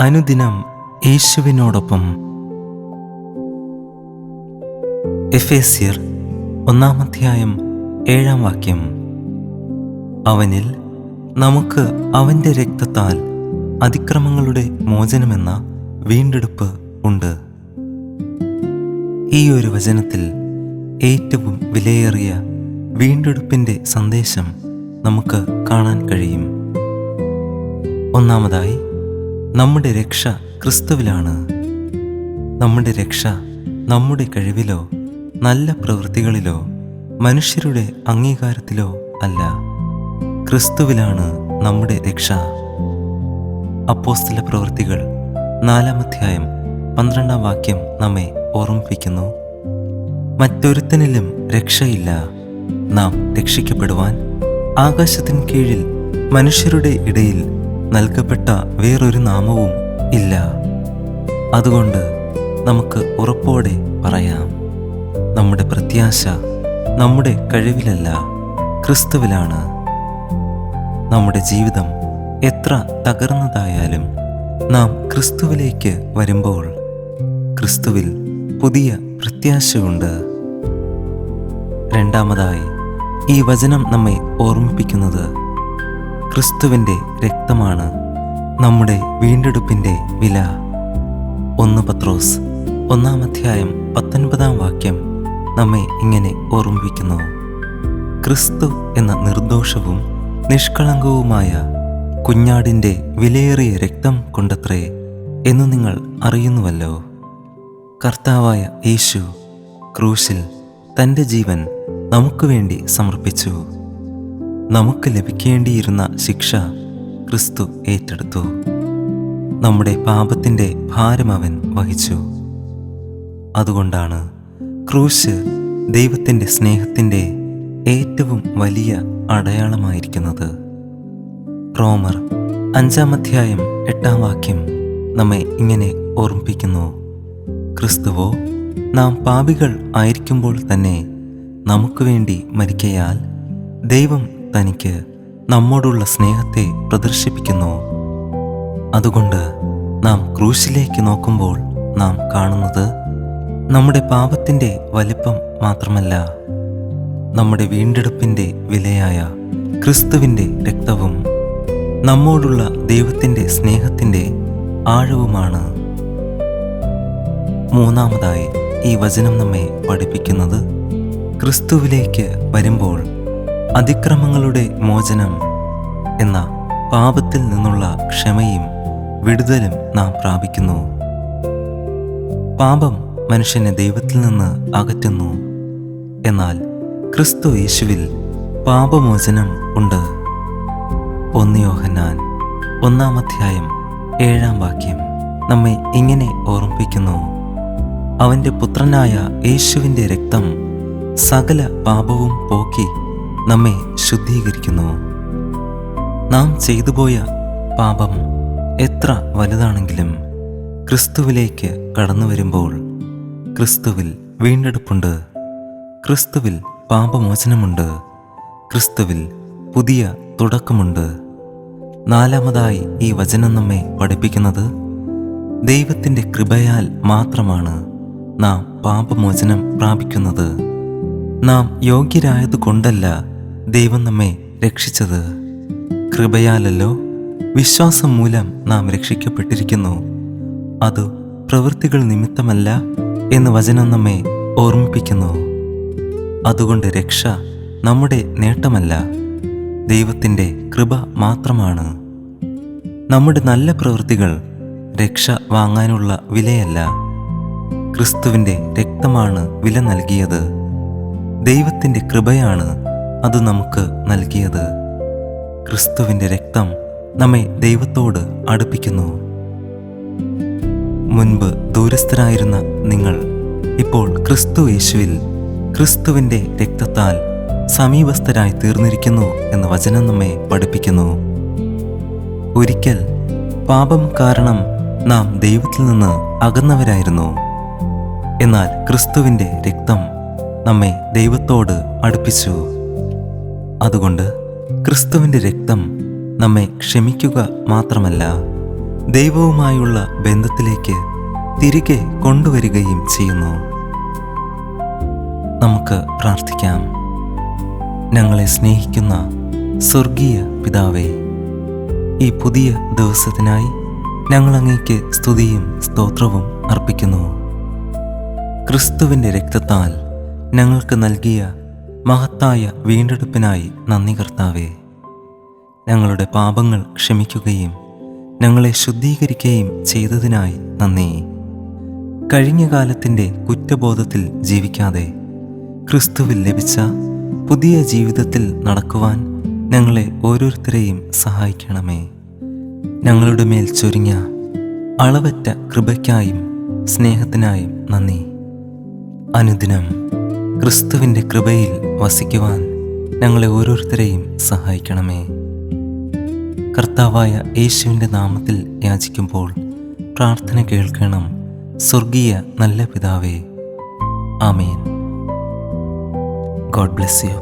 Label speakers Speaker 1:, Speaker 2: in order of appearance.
Speaker 1: അനുദിനം യേശുവിനോടൊപ്പം. എഫേസ്യർ 1:7 അവനിൽ നമുക്ക് അവൻ്റെ രക്തത്താൽ അതിക്രമങ്ങളുടെ മോചനമെന്ന വീണ്ടെടുപ്പ് ഉണ്ട്. ഈ ഒരു വചനത്തിൽ ഏറ്റവും വിലയേറിയ വീണ്ടെടുപ്പിൻ്റെ സന്ദേശം നമുക്ക് കാണാൻ കഴിയും. ഒന്നാമതായി, നമ്മുടെ രക്ഷ ക്രിസ്തുവിലാണ്. നമ്മുടെ രക്ഷ നമ്മുടെ കഴിവിലോ നല്ല പ്രവൃത്തികളിലോ മനുഷ്യരുടെ അംഗീകാരത്തിലോ അല്ല. ക്രിസ്തുവിലാണ് നമ്മുടെ രക്ഷ. അപ്പോസ്തല പ്രവൃത്തികൾ 4:12 നമ്മെ ഓർമ്മിപ്പിക്കുന്നു. മറ്റൊരുത്തനിലും രക്ഷയില്ല. നാം രക്ഷിക്കപ്പെടുവാൻ ആകാശത്തിന് കീഴിൽ മനുഷ്യരുടെ ഇടയിൽ നൽകപ്പെട്ട വേറൊരു നാമവും ഇല്ല. അതുകൊണ്ട് നമുക്ക് ഉറപ്പോടെ പറയാം, നമ്മുടെ പ്രത്യാശ നമ്മുടെ കഴിവിലല്ല, ക്രിസ്തുവിലാണ്. നമ്മുടെ ജീവിതം എത്ര തകർന്നതായാലും നാം ക്രിസ്തുവിലേക്ക് വരുമ്പോൾ ക്രിസ്തുവിൽ പുതിയ പ്രത്യാശയുണ്ട്. രണ്ടാമതായി, ഈ വചനം നമ്മെ ഓർമ്മിപ്പിക്കുന്നത് ക്രിസ്തുവിൻ്റെ രക്തമാണ് നമ്മുടെ വീണ്ടെടുപ്പിൻ്റെ വില. 1 പത്രോസ് 1:19 നമ്മെ ഇങ്ങനെ ഓർമ്മിപ്പിക്കുന്നു: ക്രിസ്തു എന്ന നിർദോഷവും നിഷ്കളങ്കവുമായ കുഞ്ഞാടിൻ്റെ വിലയേറിയ രക്തം കൊണ്ടത്രേ എന്നു നിങ്ങൾ അറിയുന്നുവല്ലോ. കർത്താവായ യേശു ക്രൂശിൽ തൻ്റെ ജീവൻ നമുക്ക് വേണ്ടി സമർപ്പിച്ചു. നമുക്ക് ലഭിക്കേണ്ടിയിരുന്ന ശിക്ഷ ക്രിസ്തു ഏറ്റെടുത്തു. നമ്മുടെ പാപത്തിൻ്റെ ഭാരം അവൻ വഹിച്ചു. അതുകൊണ്ടാണ് ക്രൂശ് ദൈവത്തിൻ്റെ സ്നേഹത്തിൻ്റെ ഏറ്റവും വലിയ അടയാളമായിരിക്കുന്നത്. റോമർ 5:8 നമ്മെ ഇങ്ങനെ ഓർമ്മിപ്പിക്കുന്നു: ക്രിസ്തുവോ നാം പാപികൾ ആയിരിക്കുമ്പോൾ തന്നെ നമുക്ക് വേണ്ടി മരിക്കയാൽ ദൈവം തനിക്ക് നമ്മോടുള്ള സ്നേഹത്തെ പ്രദർശിപ്പിക്കുന്നു. അതുകൊണ്ട് നാം ക്രൂശിലേക്ക് നോക്കുമ്പോൾ നാം കാണുന്നത് നമ്മുടെ പാപത്തിൻ്റെ വലിപ്പം മാത്രമല്ല, നമ്മുടെ വീണ്ടെടുപ്പിൻ്റെ വിലയായ ക്രിസ്തുവിൻ്റെ രക്തവും നമ്മോടുള്ള ദൈവത്തിൻ്റെ സ്നേഹത്തിൻ്റെ ആഴവുമാണ്. മൂന്നാമതായി, ഈ വചനം നമ്മെ പഠിപ്പിക്കുന്നത് ക്രിസ്തുവിലേക്ക് വരുമ്പോൾ അതിക്രമങ്ങളുടെ മോചനം എന്ന പാപത്തിൽ നിന്നുള്ള ക്ഷമയും വിടുതലും നാം പ്രാപിക്കുന്നു. പാപം മനുഷ്യനെ ദൈവത്തിൽ നിന്ന് അകറ്റുന്നു. എന്നാൽ ക്രിസ്തു യേശുവിൽ പാപമോചനം ഉണ്ട്. 1 യോഹന്നാൻ 1:7 നമ്മെ ഇങ്ങനെ ഓർമ്മിപ്പിക്കുന്നു: അവൻ്റെ പുത്രനായ യേശുവിൻ്റെ രക്തം സകല പാപവും പോക്കി നമ്മെ ശുദ്ധീകരിക്കുന്നു. നാം ചെയ്തുപോയ പാപം എത്ര വലുതാണെങ്കിലും ക്രിസ്തുവിലേക്ക് കടന്നു വരുമ്പോൾ ക്രിസ്തുവിൽ വീണ്ടെടുപ്പുണ്ട്, ക്രിസ്തുവിൽ പാപമോചനമുണ്ട്, ക്രിസ്തുവിൽ പുതിയ തുടക്കമുണ്ട്. നാലാമതായി, ഈ വചനം നമ്മെ പഠിപ്പിക്കുന്നത് ദൈവത്തിൻ്റെ കൃപയാൽ മാത്രമാണ് നാം പാപമോചനം പ്രാപിക്കുന്നത്. നാം യോഗ്യരായതുകൊണ്ടല്ല ദൈവം നമ്മെ രക്ഷിച്ചത്, കൃപയാലല്ലോ. വിശ്വാസം മൂലം നാം രക്ഷിക്കപ്പെട്ടിരിക്കുന്നു, അത് പ്രവൃത്തികൾ നിമിത്തമല്ല എന്ന് വചനം നമ്മെ ഓർമ്മിപ്പിക്കുന്നു. അതുകൊണ്ട് രക്ഷ നമ്മുടെ നേട്ടമല്ല, ദൈവത്തിൻ്റെ കൃപ മാത്രമാണ്. നമ്മുടെ നല്ല പ്രവൃത്തികൾ രക്ഷ വാങ്ങാനുള്ള വിലയല്ല, ക്രിസ്തുവിൻ്റെ രക്തമാണ് വില നൽകിയത്. ദൈവത്തിൻ്റെ കൃപയാണ് അത് നമുക്ക് നൽകിയത്. ക്രിസ്തുവിൻ്റെ രക്തം നമ്മെ ദൈവത്തോട് അടുപ്പിക്കുന്നു. മുൻപ് ദൂരസ്ഥരായിരുന്ന നിങ്ങൾ ഇപ്പോൾ ക്രിസ്തു യേശുവിൽ ക്രിസ്തുവിൻ്റെ രക്തത്താൽ സമീപസ്ഥരായി തീർന്നിരിക്കുന്നു എന്ന് വചനം നമ്മെ പഠിപ്പിക്കുന്നു. ഒരിക്കൽ പാപം കാരണം നാം ദൈവത്തിൽ നിന്ന് അകന്നവരായിരുന്നു. എന്നാൽ ക്രിസ്തുവിൻ്റെ രക്തം നമ്മെ ദൈവത്തോട് അടുപ്പിച്ചു. അതുകൊണ്ട് ക്രിസ്തുവിൻ്റെ രക്തം നമ്മെ ക്ഷമിക്കുക മാത്രമല്ല, ദൈവവുമായുള്ള ബന്ധത്തിലേക്ക് തിരികെ കൊണ്ടുവരികയും ചെയ്യുന്നു. നമുക്ക് പ്രാർത്ഥിക്കാം. ഞങ്ങളെ സ്നേഹിക്കുന്ന സ്വർഗീയ പിതാവേ, ഈ പുതിയ ദിവസത്തിനായി ഞങ്ങൾ അങ്ങേക്ക് സ്തുതിയും സ്തോത്രവും അർപ്പിക്കുന്നു. ക്രിസ്തുവിൻ്റെ രക്തത്താൽ ഞങ്ങൾക്ക് നൽകിയ മഹത്തായ വീണ്ടെടുപ്പിനായി നന്ദി കർത്താവേ. ഞങ്ങളുടെ പാപങ്ങൾ ക്ഷമിക്കുകയും ഞങ്ങളെ ശുദ്ധീകരിക്കുകയും ചെയ്തതിനായി നന്ദി. കഴിഞ്ഞ കാലത്തിൻ്റെ കുറ്റബോധത്തിൽ ജീവിക്കാതെ ക്രിസ്തുവിൽ ലഭിച്ച പുതിയ ജീവിതത്തിൽ നടക്കുവാൻ ഞങ്ങളെ ഓരോരുത്തരെയും സഹായിക്കണമേ. ഞങ്ങളുടെ മേൽ ചൊരിഞ്ഞ അളവറ്റ കൃപയ്ക്കായും സ്നേഹത്തിനായും നന്ദി. അനുദിനം ക്രിസ്തുവിൻ്റെ കൃപയിൽ വസിക്കുവാൻ ഞങ്ങളെ ഓരോരുത്തരെയും സഹായിക്കണമേ. കർത്താവായ യേശുവിൻ്റെ നാമത്തിൽ യാചിക്കുമ്പോൾ പ്രാർത്ഥന കേൾക്കണം സ്വർഗീയ നല്ല പിതാവേ. ആമേൻ. God bless you.